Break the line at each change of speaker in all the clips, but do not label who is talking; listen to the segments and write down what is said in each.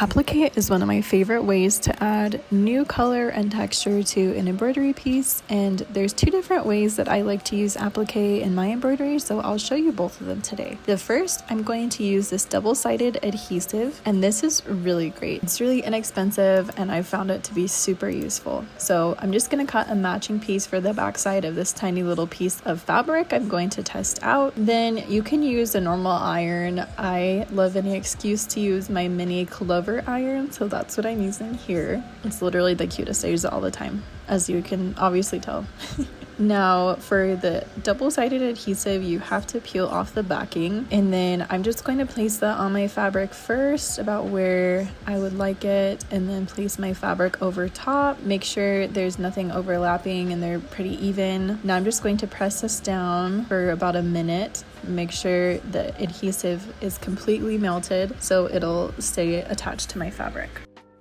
Applique is one of my favorite ways to add new color and texture to an embroidery piece, and there's two different ways that I like to use applique in my embroidery, so I'll show you both of them today. The first, I'm going to use this double-sided adhesive, and this is really great. It's really inexpensive and I found it to be super useful. So I'm just going to cut a matching piece for the backside of this tiny little piece of fabric I'm going to test out. Then you can use a normal iron. I love any excuse to use my mini clover iron, so that's what I'm using here. It's literally the cutest. I use it all the time, as you can obviously tell. Now for the double-sided adhesive, you have to peel off the backing, and then I'm just going to place that on my fabric first about where I would like it, and then place my fabric over top. Make sure there's nothing overlapping and they're pretty even. Now I'm just going to press this down for about a minute. Make sure the adhesive is completely melted so it'll stay attached to my fabric.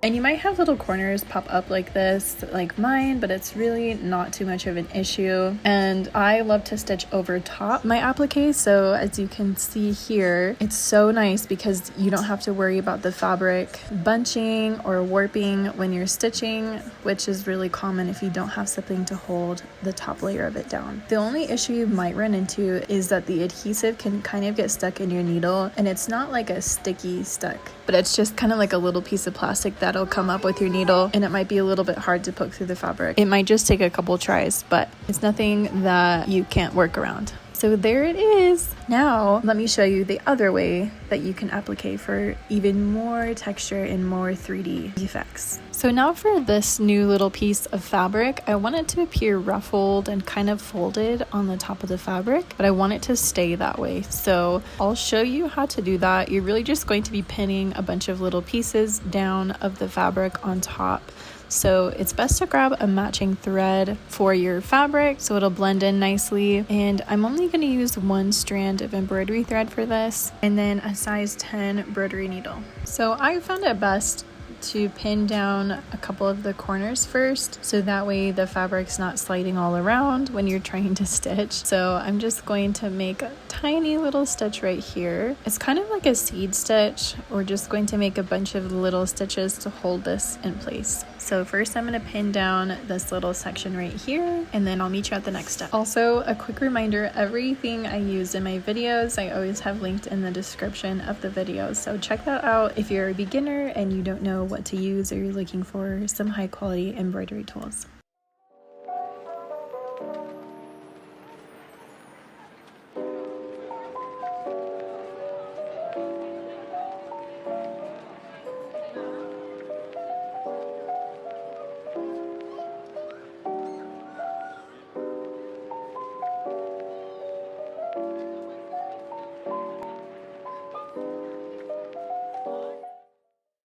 And you might have little corners pop up like this, like mine, but it's really not too much of an issue. And I love to stitch over top my applique, so as you can see here, it's so nice because you don't have to worry about the fabric bunching or warping when you're stitching, which is really common if you don't have something to hold the top layer of it down. The only issue you might run into is that the adhesive can kind of get stuck in your needle, and it's not like a sticky stuck, but it's just kind of like a little piece of plastic that'll come up with your needle, and it might be a little bit hard to poke through the fabric. It might just take a couple tries, but it's nothing that you can't work around. So there it is. Now let me show you the other way that you can applique for even more texture and more 3D effects. So now for this new little piece of fabric, I want it to appear ruffled and kind of folded on the top of the fabric, but I want it to stay that way. So I'll show you how to do that. You're really just going to be pinning a bunch of little pieces down of the fabric on top. So it's best to grab a matching thread for your fabric so it'll blend in nicely. And I'm only going to use one strand of embroidery thread for this, and then a size 10 embroidery needle. So I found it best to pin down a couple of the corners first, so that way the fabric's not sliding all around when you're trying to stitch. So I'm just going to make a tiny little stitch right here. It's kind of like a seed stitch. We're just going to make a bunch of little stitches to hold this in place. So first I'm going to pin down this little section right here, and then I'll meet you at the next step. Also, a quick reminder, everything I use in my videos I always have linked in the description of the videos, so check that out if you're a beginner and you don't know what to use, or you're looking for some high quality embroidery tools.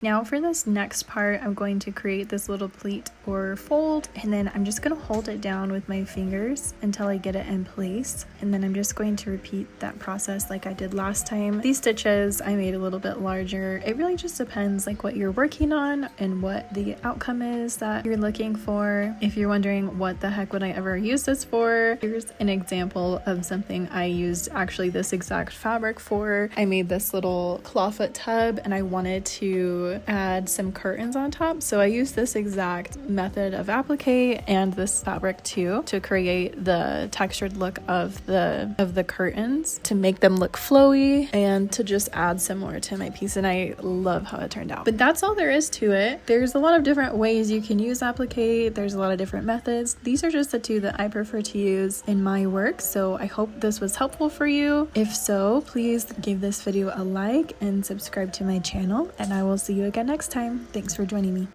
Now for this next part, I'm going to create this little pleat or fold, and then I'm just going to hold it down with my fingers until I get it in place, and then I'm just going to repeat that process like I did last time. These stitches I made a little bit larger. It really just depends like what you're working on and what the outcome is that you're looking for. If you're wondering what the heck would I ever use this for, here's an example of something I used actually this exact fabric for. I made this little clawfoot tub and I wanted to add some curtains on top, so I used this exact method of applique and this fabric too to create the textured look of the curtains, to make them look flowy and to just add some more to my piece, and I love how it turned out. But that's all there is to it. There's a lot of different ways you can use applique. There's a lot of different methods. These are just the two that I prefer to use in my work, so I hope this was helpful for you. If so, please give this video a like and subscribe to my channel, and I will see you again next time. Thanks for joining me.